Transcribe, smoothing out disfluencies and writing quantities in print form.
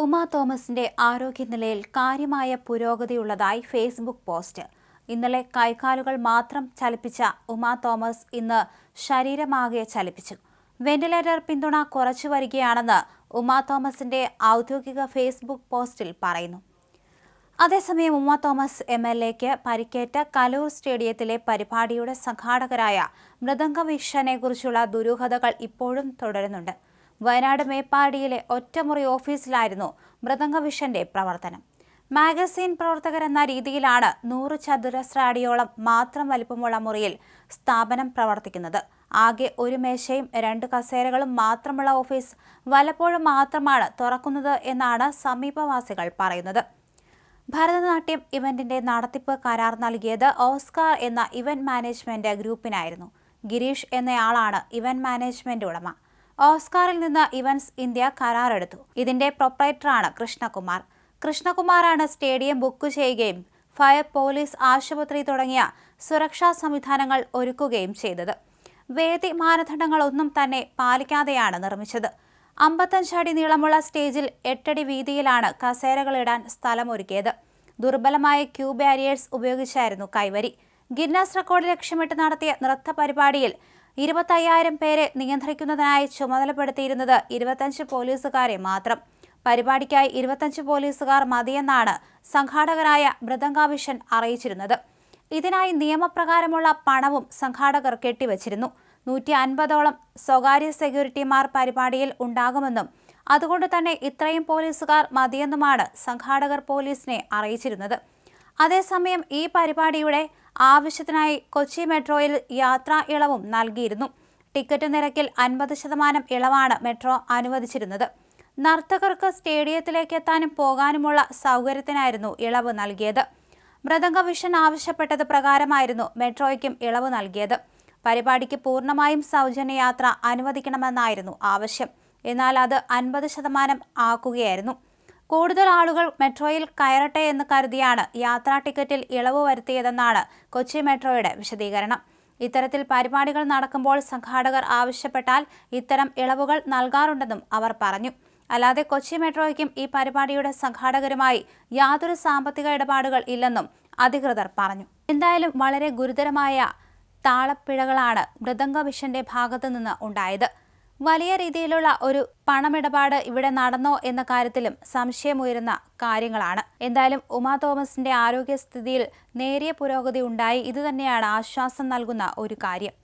ഉമ തോമസിന്റെ ആരോഗ്യനിലയിൽ കാര്യമായ പുരോഗതിയുള്ളതായി ഫേസ്ബുക്ക് പോസ്റ്റ്. ഇന്നലെ കൈകാലുകൾ മാത്രം ചലിപ്പിച്ച ഉമ തോമസ് ഇന്ന് ശരീരമാകെ ചലിപ്പിച്ചു. വെന്റിലേറ്റർ പിന്തുണ കുറച്ചു വരികയാണെന്ന് ഉമ തോമസിന്റെ ഔദ്യോഗിക ഫേസ്ബുക്ക് പോസ്റ്റിൽ പറയുന്നു. അതേസമയം ഉമ തോമസ് MLAക്ക് പരിക്കേറ്റ കലൂർ സ്റ്റേഡിയത്തിലെ പരിപാടിയുടെ സംഘാടകരായ മൃദംഗവിഷനെക്കുറിച്ചുള്ള ദുരൂഹതകൾ ഇപ്പോഴും തുടരുന്നുണ്ട്. വയനാട് മേപ്പാടിയിലെ ഒറ്റമുറി ഓഫീസിലായിരുന്നു മൃദംഗവിഷന്റെ പ്രവർത്തനം. മാഗസിൻ പ്രവർത്തകരെന്ന രീതിയിലാണ് 100 ചതുരശ്ര അടിയോളം മാത്രം വലിപ്പമുള്ള മുറിയിൽ സ്ഥാപനം പ്രവർത്തിക്കുന്നത്. ആകെ ഒരു മേശയും 2 കസേരകളും മാത്രമുള്ള ഓഫീസ് വല്ലപ്പോഴും മാത്രമാണ് തുറക്കുന്നത് എന്നാണ് സമീപവാസികൾ പറയുന്നത്. ഭരതനാട്യം ഇവന്റിന്റെ നടത്തിപ്പ് കരാർ നൽകിയത് ഓസ്കാർ എന്ന ഇവന്റ് മാനേജ്മെന്റ് ഗ്രൂപ്പിനായിരുന്നു. ഗിരീഷ് എന്നയാളാണ് ഇവന്റ് മാനേജ്മെന്റ് ഉടമ. ഓസ്കാറിൽ നിന്ന് ഇവന്റ്സ് ഇന്ത്യ കരാറെടുത്തു. ഇതിന്റെ പ്രൊപ്പറേറ്ററാണ് കൃഷ്ണകുമാർ. കൃഷ്ണകുമാറാണ് സ്റ്റേഡിയം ബുക്ക് ചെയ്യുകയും ഫയർ, പോലീസ്, ആശുപത്രി തുടങ്ങിയ സുരക്ഷാ സംവിധാനങ്ങൾ ഒരുക്കുകയും ചെയ്തത്. വേദി മാനദണ്ഡങ്ങളൊന്നും തന്നെ പാലിക്കാതെയാണ് നിർമ്മിച്ചത്. 55 അടി നീളമുള്ള സ്റ്റേജിൽ 8 അടി വീതിയിലാണ് കസേരകളിടാൻ സ്ഥലമൊരുക്കിയത്. ദുർബലമായ ക്യൂ ബാരിയേഴ്സ് ഉപയോഗിച്ചായിരുന്നു കൈവരി. ഗിന്നസ് റെക്കോർഡ് ലക്ഷ്യമിട്ട് നടത്തിയ നൃത്ത പരിപാടിയിൽ 25,000 പേരെ നിയന്ത്രിക്കുന്നതിനായി ചുമതലപ്പെടുത്തിയിരുന്നത് 25 പോലീസുകാരെ മാത്രം. പരിപാടിക്കായി 25 പോലീസുകാർ മതിയെന്നാണ് സംഘാടകരായ മൃദംഗവിഷൻ അറിയിച്ചിരുന്നത്. ഇതിനായി നിയമപ്രകാരമുള്ള പണവും സംഘാടകർ കെട്ടിവച്ചിരുന്നു. 150ഓളം സ്വകാര്യ സെക്യൂരിറ്റിമാർ പരിപാടിയിൽ ഉണ്ടാകുമെന്നും അതുകൊണ്ട് തന്നെ ഇത്രയും പോലീസുകാർ മതിയെന്നുമാണ് സംഘാടകർ പോലീസിനെ അറിയിച്ചിരുന്നത്. അതേസമയം ഈ പരിപാടിയുടെ ആവശ്യത്തിനായി കൊച്ചി മെട്രോയിൽ യാത്രാ ഇളവും നൽകിയിരുന്നു. ടിക്കറ്റ് നിരക്കിൽ 50% ഇളവാണ് മെട്രോ അനുവദിച്ചിരുന്നത്. നർത്തകർക്ക് സ്റ്റേഡിയത്തിലേക്ക് എത്താനും പോകാനുമുള്ള സൗകര്യത്തിനായിരുന്നു ഇളവ് നൽകിയത്. മൃദംഗവിഷൻ ആവശ്യപ്പെട്ടത് പ്രകാരമായിരുന്നു മെട്രോയ്ക്കും ഇളവ് നൽകിയത്. പരിപാടിക്ക് പൂർണ്ണമായും സൗജന്യ യാത്ര അനുവദിക്കണമെന്നായിരുന്നു ആവശ്യം. എന്നാൽ അത് 50% ആക്കുകയായിരുന്നു. കൂടുതൽ ആളുകൾ മെട്രോയിൽ കയറട്ടെ എന്ന് കരുതിയാണ് യാത്രാ ടിക്കറ്റിൽ ഇളവ് വരുത്തിയതെന്നാണ് കൊച്ചി മെട്രോയുടെ വിശദീകരണം. ഇത്തരത്തിൽ പരിപാടികൾ നടക്കുമ്പോൾ സംഘാടകർ ആവശ്യപ്പെട്ടാൽ ഇത്തരം ഇളവുകൾ നൽകാറുണ്ടെന്നും അവർ പറഞ്ഞു. അല്ലാതെ കൊച്ചി മെട്രോയ്ക്കും ഈ പരിപാടിയുടെ സംഘാടകരുമായി യാതൊരു സാമ്പത്തിക ഇടപാടുകൾ ഇല്ലെന്നും അധികൃതർ പറഞ്ഞു. എന്തായാലും വളരെ ഗുരുതരമായ താളപ്പിഴകളാണ് മൃദംഗവിഷന്റെ ഭാഗത്തു നിന്ന് ഉണ്ടായത്. വലിയ രീതിയിലുള്ള ഒരു പണമിടപാട് ഇവിടെ നടന്നോ എന്ന കാര്യത്തിലും സംശയമുയരുന്ന കാര്യങ്ങളാണ്. എന്തായാലും ഉമ തോമസിന്റെ ആരോഗ്യസ്ഥിതിയിൽ നേരിയ പുരോഗതി ഉണ്ടായി. ഇത് തന്നെയാണ് ആശ്വാസം നൽകുന്ന ഒരു കാര്യം.